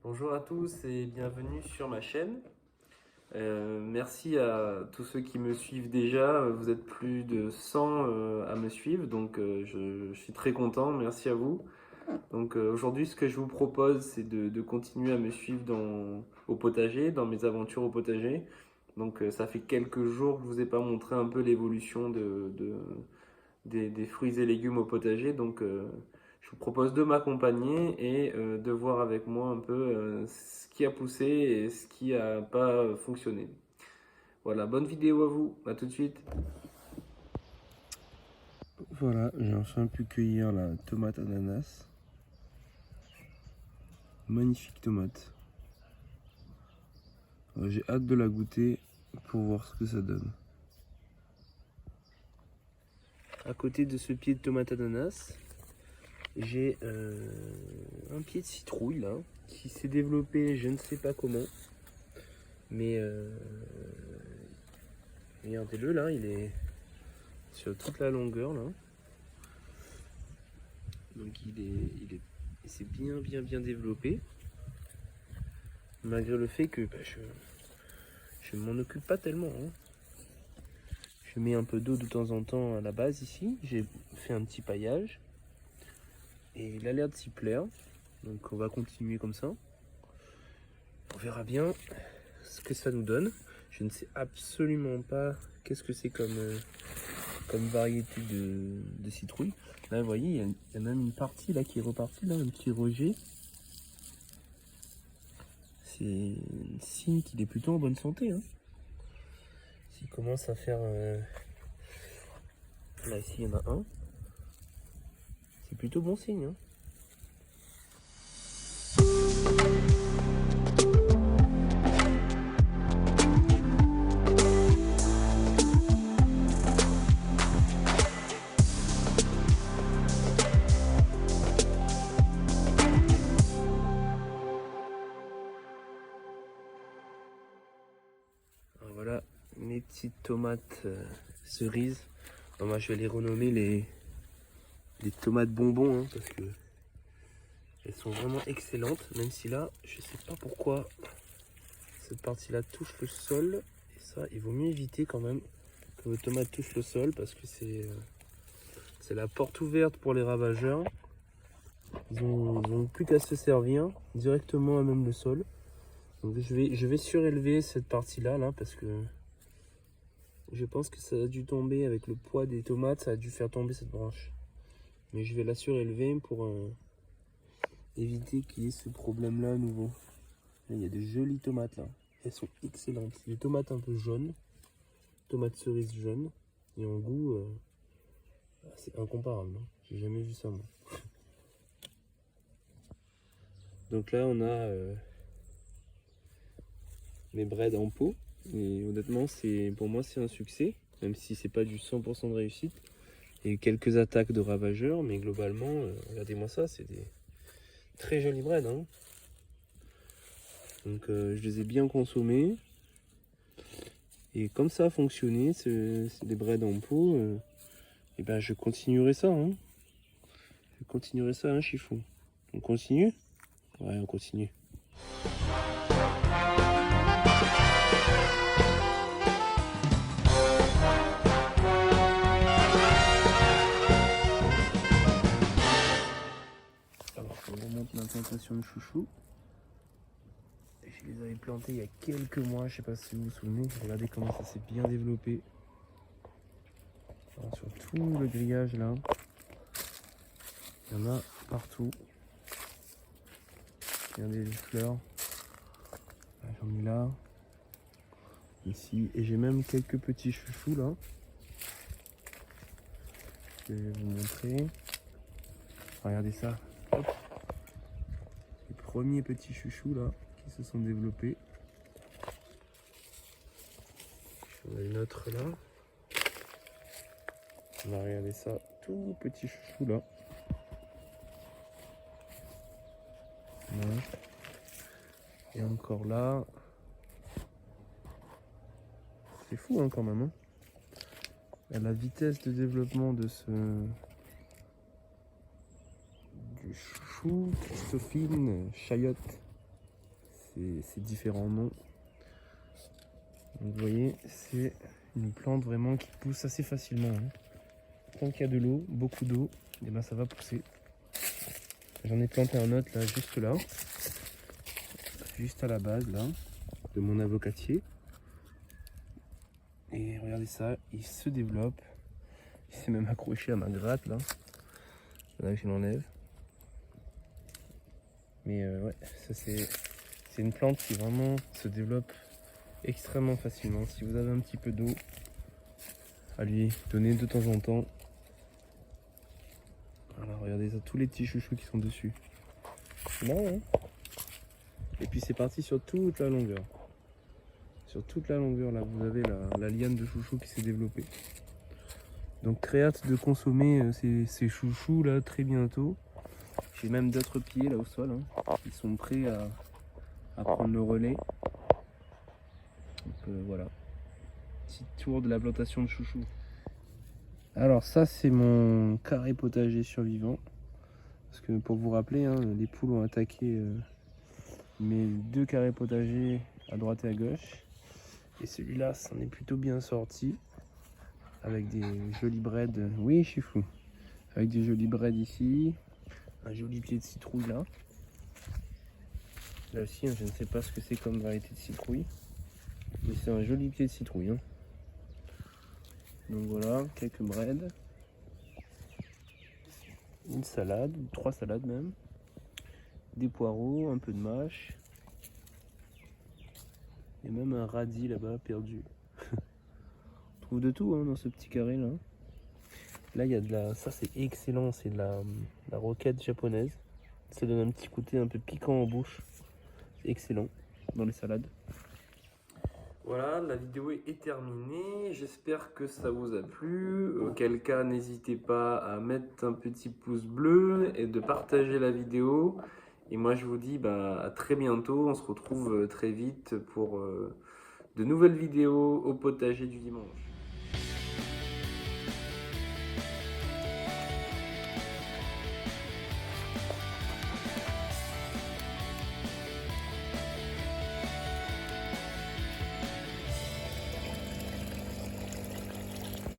Bonjour à tous et bienvenue sur ma chaîne. Merci à tous ceux qui me suivent déjà. Vous êtes plus de 100 à me suivre, donc je suis très content. Merci à vous. Donc aujourd'hui, ce que je vous propose, c'est de continuer à me suivre au potager, dans mes aventures au potager. Donc ça fait quelques jours que je vous ai pas montré un peu l'évolution des fruits et légumes au potager. Donc, je vous propose de m'accompagner et de voir avec moi un peu ce qui a poussé et ce qui n'a pas fonctionné. Voilà, bonne vidéo à vous, à tout de suite. Voilà, j'ai enfin pu cueillir la tomate ananas. Magnifique tomate. J'ai hâte de la goûter pour voir ce que ça donne. À côté de ce pied de tomate ananas, j'ai un pied de citrouille là, qui s'est développé je ne sais pas comment. Mais regardez-le là, il est sur toute la longueur là. Donc il s'est bien développé. Malgré le fait que je ne m'en occupe pas tellement, hein. Je mets un peu d'eau de temps en temps à la base ici. J'ai fait un petit paillage. Et il a l'air de s'y plaire. Donc on va continuer comme ça. On verra bien ce que ça nous donne. Je ne sais absolument pas qu'est-ce que c'est comme variété de citrouille. Là, vous voyez, il y a même une partie là qui est repartie, là, un petit rejet. C'est un signe qu'il est plutôt en bonne santé, hein. S'il commence à faire... Là, ici, il y en a un. C'est plutôt bon signe, hein. Alors voilà mes petites tomates cerises. Alors moi je vais les renommer les tomates bonbons, hein, parce que elles sont vraiment excellentes. Même si là, je sais pas pourquoi cette partie-là touche le sol. Et ça, il vaut mieux éviter quand même que vos tomates touchent le sol parce que c'est la porte ouverte pour les ravageurs. Ils ont plus qu'à se servir directement à même le sol. Donc je vais surélever cette partie-là là, parce que je pense que ça a dû tomber avec le poids des tomates, ça a dû faire tomber cette branche. Mais je vais la surélever pour éviter qu'il y ait ce problème-là à nouveau. Là, il y a des jolies tomates là. Elles sont excellentes. C'est des tomates un peu jaunes, tomates cerises jaunes. Et en goût, c'est incomparable, hein. J'ai jamais vu ça moi. Donc là, on a mes breads en pot. Et honnêtement, pour moi, c'est un succès. Même si c'est pas du 100% de réussite. Il y a eu quelques attaques de ravageurs, mais globalement, regardez-moi ça, c'est des très jolis breads, hein. Donc je les ai bien consommés. Et comme ça a fonctionné, c'est des breads en pot, et ben je continuerai ça, hein. Je continuerai ça, hein, chiffon. On continue? Ouais, on continue. Alors, je remonte ma plantation de chouchous. Je les avais plantés il y a quelques mois, je sais pas si vous vous souvenez. Regardez comment ça s'est bien développé. Alors, sur tout le grillage là, il y en a partout. Regardez les fleurs. J'en ai là, ici, et j'ai même quelques petits chouchous là. Je vais vous montrer. Regardez ça. Hop. Les premiers petits chouchous là qui se sont développés. On a une autre là. On va regarder ça, tout petit chouchou là. Voilà. Et encore là. C'est fou hein, quand même, hein. Et la vitesse de développement de du chouchou Christophine Chayotte. c'est différents noms. Donc vous voyez, c'est une plante vraiment qui pousse assez facilement. Hein. Tant qu'il y a de l'eau, beaucoup d'eau, et ben ça va pousser. J'en ai planté un autre là, juste à la base là, de mon avocatier. Et regardez ça, il se développe. Il s'est même accroché à ma gratte là. Là je l'enlève. Mais ouais, ça c'est une plante qui vraiment se développe extrêmement facilement. Si vous avez un petit peu d'eau, à lui donner de temps en temps. Voilà, regardez ça, tous les petits chouchous qui sont dessus. C'est marrant, hein. Et puis c'est parti sur toute la longueur. Sur toute la longueur, là, vous avez la liane de chouchous qui s'est développée. Donc très hâte de consommer ces chouchous là très bientôt. J'ai même d'autres pieds là au sol, hein. Ils sont prêts à prendre le relais. Donc voilà, petit tour de la plantation de chouchous. Alors ça c'est mon carré potager survivant. Parce que pour vous rappeler, hein, les poules ont attaqué mes 2 carrés potagers à droite et à gauche. Et celui-là s'en est plutôt bien sorti. Avec des jolis braids. Oui, je suis fou. Avec des jolis braids ici. Un joli pied de citrouille là. Là aussi, hein, je ne sais pas ce que c'est comme variété de citrouille. Mais c'est un joli pied de citrouille. Hein. Donc voilà, quelques braids. Une salade, 3 salades même. Des poireaux, un peu de mâche. Et même un radis là-bas perdu. On trouve de tout hein, dans ce petit carré là. Là il y a de la. Ça c'est excellent, c'est de la roquette japonaise. Ça donne un petit côté un peu piquant en bouche. C'est excellent dans les salades. Voilà, la vidéo est terminée. J'espère que ça vous a plu. Auquel cas, n'hésitez pas à mettre un petit pouce bleu et de partager la vidéo. Et moi, je vous dis à très bientôt. On se retrouve très vite pour de nouvelles vidéos au potager du dimanche.